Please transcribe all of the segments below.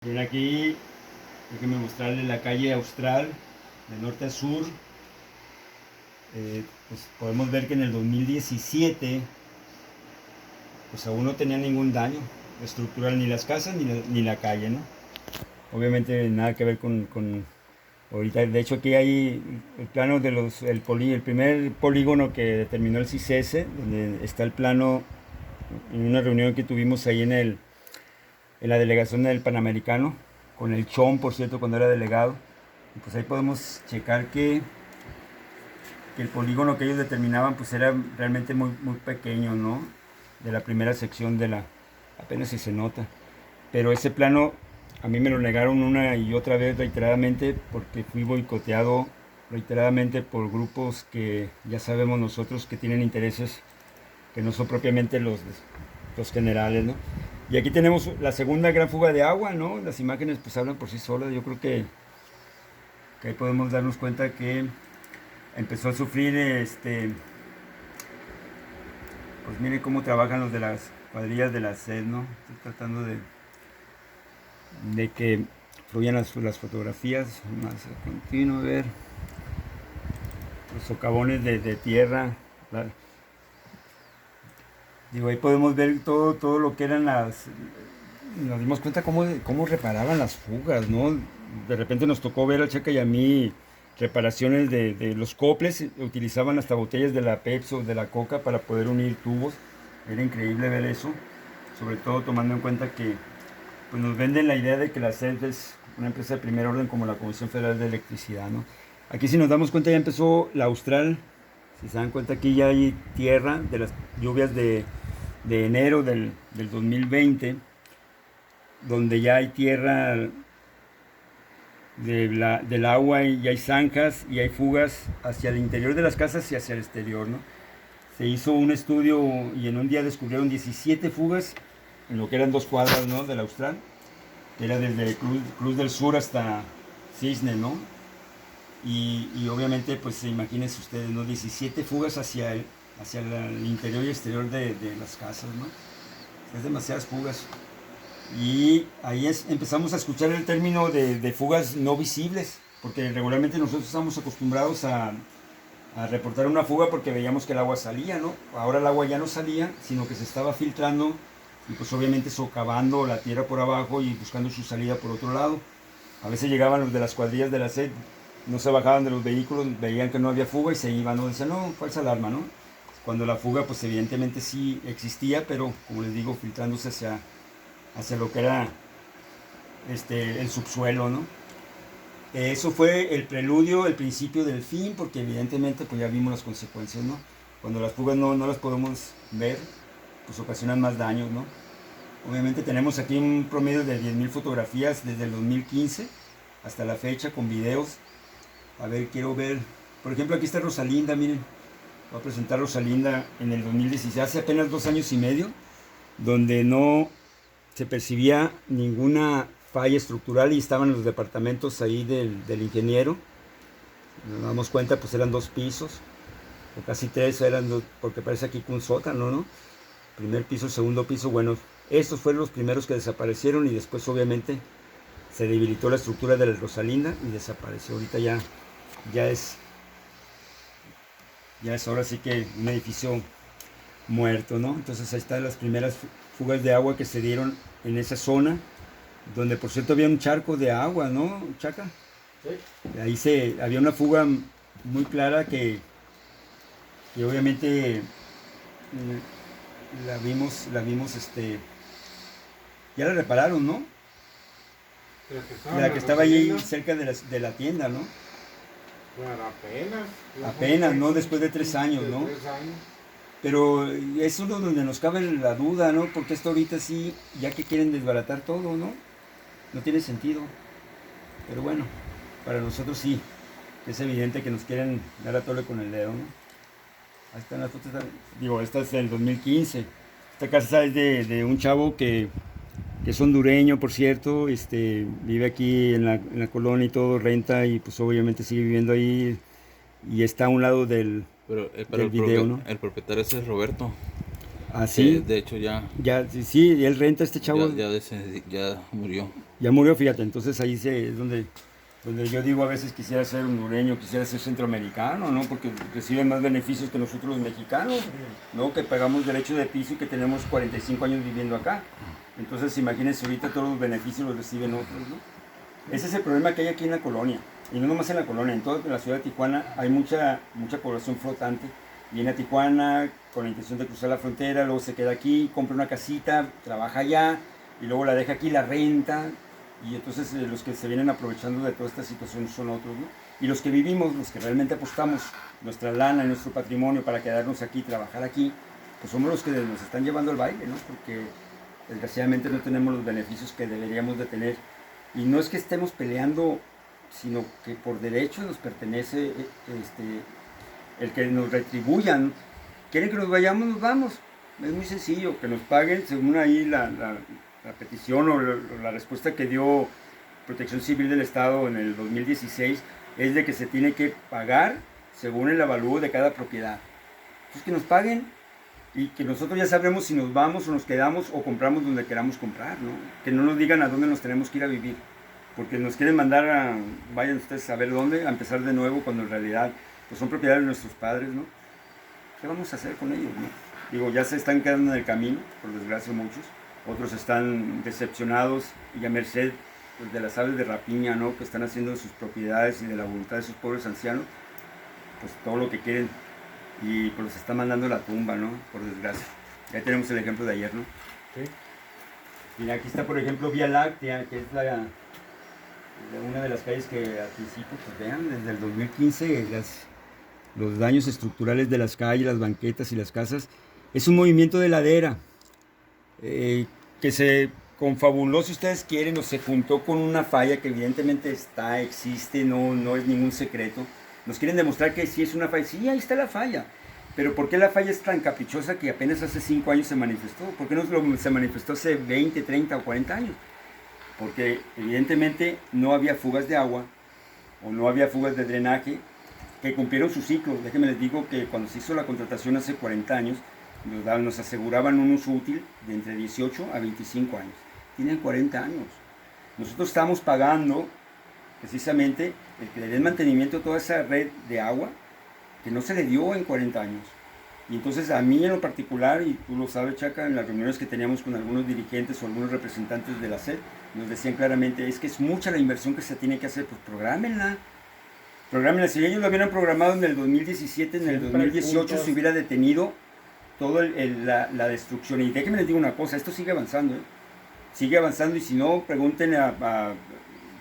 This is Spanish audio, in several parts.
Bien, aquí déjenme mostrarles la calle Austral, de norte a sur. Pues podemos ver que en el 2017 pues aún no tenía ningún daño estructural ni las casas ni la calle, ¿no? Obviamente nada que ver con ahorita. De hecho aquí hay el plano de el primer polígono que determinó el CICESE, donde está el plano en una reunión que tuvimos ahí en la delegación del Panamericano, con el Chon, por cierto, cuando era delegado. Y pues ahí podemos checar que el polígono que ellos determinaban pues era realmente muy pequeño, ¿no? De la primera sección apenas si se nota. Pero ese plano a mí me lo negaron una y otra vez reiteradamente porque fui boicoteado reiteradamente por grupos que ya sabemos nosotros que tienen intereses que no son propiamente los generales, ¿no? Y aquí tenemos la segunda gran fuga de agua, ¿no? Las imágenes pues hablan por sí solas. Yo creo que ahí podemos darnos cuenta que empezó a sufrir, pues miren cómo trabajan los de las cuadrillas de la SED, ¿no? Estoy tratando de que fluyan las fotografías más a continuo, a ver, los socavones de tierra. la- Digo, ahí podemos ver todo lo que eran nos dimos cuenta cómo reparaban las fugas, ¿no? De repente nos tocó ver al Checa y a mí reparaciones de los coples, utilizaban hasta botellas de la Pepsi o de la Coca para poder unir tubos. Era increíble ver eso, sobre todo tomando en cuenta que pues, nos venden la idea de que la SED es una empresa de primer orden como la Comisión Federal de Electricidad, ¿no? Aquí si nos damos cuenta ya empezó la Austral, si se dan cuenta aquí ya hay tierra de las lluvias de enero del 2020, donde ya hay tierra del agua y hay zanjas y hay fugas hacia el interior de las casas y hacia el exterior, ¿no? Se hizo un estudio y en un día descubrieron 17 fugas en lo que eran 2 cuadras, ¿no? Del Austral, que era desde Cruz del Sur hasta Cisne, ¿no? Y obviamente, pues imagínense ustedes, ¿no? 17 fugas hacia el interior y exterior de las casas, ¿no? Es demasiadas fugas. Y ahí empezamos a escuchar el término de fugas no visibles, porque regularmente nosotros estamos acostumbrados a reportar una fuga porque veíamos que el agua salía, ¿no? Ahora el agua ya no salía, sino que se estaba filtrando y pues obviamente socavando la tierra por abajo y buscando su salida por otro lado. A veces llegaban los de las cuadrillas de la SED, no se bajaban de los vehículos, veían que no había fuga y se iban, ¿no? Decían, no, falsa alarma, ¿no? Cuando la fuga pues evidentemente sí existía, pero como les digo, filtrándose hacia lo que era el subsuelo, ¿no? Eso fue el preludio, el principio del fin, porque evidentemente pues ya vimos las consecuencias, ¿no? Cuando las fugas no las podemos ver, pues ocasionan más daños, ¿no? Obviamente tenemos aquí un promedio de 10.000 fotografías desde el 2015 hasta la fecha con videos. A ver, quiero ver, por ejemplo aquí está Rosalinda, miren, voy a presentar Rosalinda en el 2016, hace apenas 2 años y medio, donde no se percibía ninguna falla estructural y estaban los departamentos ahí del ingeniero. Nos damos cuenta, pues eran 2 pisos, o casi 3, porque parece aquí un sótano, ¿no? Primer piso, segundo piso, bueno, estos fueron los primeros que desaparecieron y después obviamente se debilitó la estructura de la Rosalinda y desapareció. Ahorita ya es, ya es ahora sí que un edificio muerto, ¿no? Entonces ahí están las primeras fugas de agua que se dieron en esa zona, donde por cierto había un charco de agua, ¿no, Chaca? Sí. Ahí había una fuga muy clara que obviamente la vimos, ya la repararon, ¿no? La que estaba ahí cerca de la tienda, ¿no? Bueno, apenas. Apenas, ¿no? Después de 3 años, ¿no? 3 años. Pero es uno donde nos cabe la duda, ¿no? Porque esto ahorita sí, ya que quieren desbaratar todo, ¿no? No tiene sentido. Pero bueno, para nosotros sí. Es evidente que nos quieren dar a tole con el dedo, ¿no? Ahí están las fotos. Digo, esta es del 2015. Esta casa es de un chavo que es hondureño, por cierto. Vive aquí en la colonia y todo, renta y pues obviamente sigue viviendo ahí. Y está a un lado del Pero video, ¿no? el propietario ese es Roberto. ¿Ah, sí? De hecho ya, Ya, sí, sí, él renta este chavo. ya murió. Ya murió, fíjate, entonces ahí es donde yo digo a veces quisiera ser hondureño, quisiera ser centroamericano, ¿no? Porque reciben más beneficios que nosotros los mexicanos, ¿no? Que pagamos derecho de piso y que tenemos 45 años viviendo acá. Entonces imagínense ahorita todos los beneficios los reciben otros, ¿no? Ese es el problema que hay aquí en la colonia, y no nomás en la colonia, en toda la ciudad de Tijuana hay mucha población flotante. Viene a Tijuana con la intención de cruzar la frontera, luego se queda aquí, compra una casita, trabaja allá, y luego la deja aquí, la renta, y entonces los que se vienen aprovechando de toda esta situación son otros, ¿no? Y los que vivimos, los que realmente apostamos nuestra lana y nuestro patrimonio para quedarnos aquí, trabajar aquí, pues somos los que nos están llevando al baile, ¿no? Porque desgraciadamente no tenemos los beneficios que deberíamos de tener. Y no es que estemos peleando, sino que por derecho nos pertenece el que nos retribuyan. Quieren que nos vayamos, nos vamos. Es muy sencillo, que nos paguen según ahí la petición o la respuesta que dio Protección Civil del Estado en el 2016, es de que se tiene que pagar según el avalúo de cada propiedad. Entonces que nos paguen y que nosotros ya sabremos si nos vamos o nos quedamos o compramos donde queramos comprar, ¿no? Que no nos digan a dónde nos tenemos que ir a vivir, porque nos quieren mandar vayan ustedes a ver dónde, a empezar de nuevo, cuando en realidad pues son propiedades de nuestros padres, ¿no? ¿Qué vamos a hacer con ellos, no? Digo, ya se están quedando en el camino, por desgracia muchos, otros están decepcionados y a merced pues, de las aves de rapiña, ¿no? Que están haciendo de sus propiedades y de la voluntad de sus pobres ancianos, pues todo lo que quieren, y pues los están mandando a la tumba, ¿no? Por desgracia. Ya tenemos el ejemplo de ayer, ¿no? Sí. Mira, aquí está por ejemplo Vía Láctea, que es una de las calles que al principio, pues vean, desde el 2015 los daños estructurales de las calles, las banquetas y las casas, es un movimiento de ladera que se confabuló, si ustedes quieren, o se juntó con una falla que evidentemente existe, no es ningún secreto. Nos quieren demostrar que sí es una falla, sí, ahí está la falla. Pero ¿por qué la falla es tan caprichosa que apenas hace 5 años se manifestó? ¿Por qué no se manifestó hace 20, 30 o 40 años? Porque evidentemente no había fugas de agua o no había fugas de drenaje que cumplieron su ciclo. Déjenme les digo que cuando se hizo la contratación hace 40 años, nos aseguraban un uso útil de entre 18 a 25 años. Tienen 40 años. Nosotros estamos pagando precisamente el que le den mantenimiento a toda esa red de agua que no se le dio en 40 años. Y entonces a mí en lo particular, y tú lo sabes, Chaca, en las reuniones que teníamos con algunos dirigentes o algunos representantes de la SED, nos decían claramente, es que es mucha la inversión que se tiene que hacer, pues prográmenla. Si ellos lo hubieran programado en el 2017, en el 2018 se hubiera detenido toda la destrucción. Y déjenme les digo una cosa, esto sigue avanzando, ¿eh? Sigue avanzando, y si no, pregunten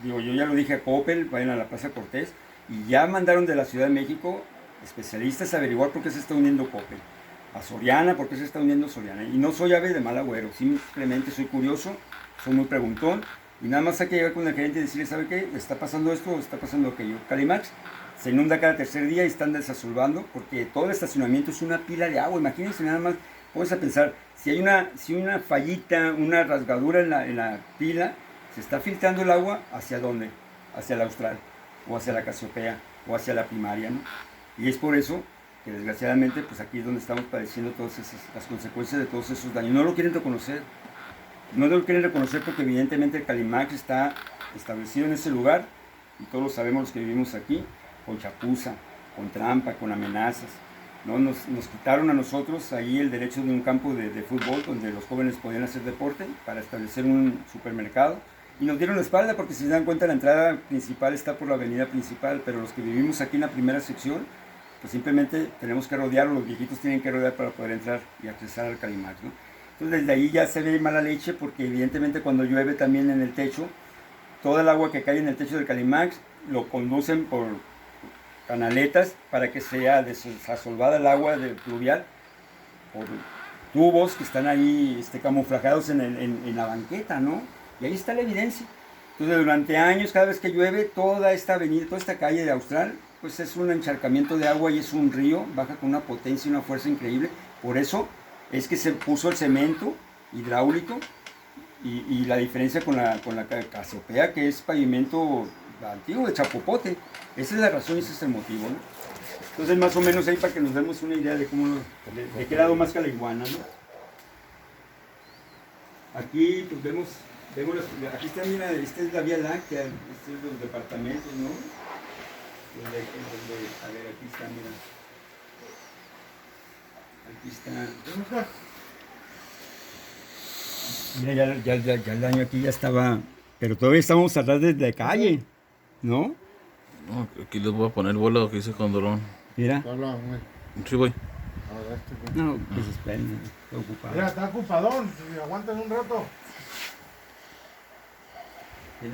digo, yo ya lo dije a Coppel, vayan a la Plaza Cortés, y ya mandaron de la Ciudad de México especialistas a averiguar por qué se está uniendo Coppel, a Soriana, por qué se está uniendo Soriana. Y no soy ave de mal agüero, simplemente soy curioso, soy muy preguntón, y nada más hay que llegar con el gerente y decirle, ¿sabe qué? ¿Está pasando esto o está pasando aquello? Calimax se inunda cada tercer día y están desasolvando, porque todo el estacionamiento es una pila de agua. Imagínense nada más, vamos a pensar, si hay una fallita, una rasgadura en la pila, se está filtrando el agua, ¿hacia dónde? Hacia la Austral, o hacia la Casiopea, o hacia la primaria, ¿no? Y es por eso que desgraciadamente, pues aquí es donde estamos padeciendo las consecuencias de todos esos daños. No lo quieren reconocer. No lo quieren reconocer porque evidentemente el Calimax está establecido en ese lugar, y todos lo sabemos los que vivimos aquí, con chapuza, con trampa, con amenazas, ¿no? Nos quitaron a nosotros ahí el derecho de un campo de fútbol donde los jóvenes podían hacer deporte para establecer un supermercado, y nos dieron la espalda porque, si se dan cuenta, la entrada principal está por la avenida principal, pero los que vivimos aquí en la primera sección, pues simplemente tenemos que rodearlo, los viejitos tienen que rodear para poder entrar y accesar al Calimax, ¿no? Entonces desde ahí ya se ve mala leche, porque evidentemente cuando llueve también en el techo, toda el agua que cae en el techo del Calimax lo conducen por canaletas para que sea desasolvada el agua pluvial por tubos que están ahí camuflajados en la banqueta, ¿no? Y ahí está la evidencia. Entonces durante años, cada vez que llueve, toda esta avenida, toda esta calle de Austral, pues es un encharcamiento de agua y es un río, baja con una potencia y una fuerza increíble. Por eso es que se puso el cemento hidráulico, y la diferencia con la Casiopea, que es pavimento antiguo de chapopote. Esa es la razón y ese es el motivo, ¿no? Entonces más o menos ahí para que nos demos una idea de cómo, de qué lado más que la iguana, ¿no? Aquí pues aquí está, mira, esta es la Vía Láctea, estos es los departamentos, ¿no? A ver, aquí está, mira. Aquí está. Mira, ya el daño aquí ya estaba, pero todavía estamos atrás de la calle, ¿no? No, aquí les voy a poner bola que hice con Dorón. Mira. Hola, güey. Sí, voy. A ver, güey. No, pues esperen, está ocupado. Mira, está ocupadón. Si aguantan un rato. ¿Sí?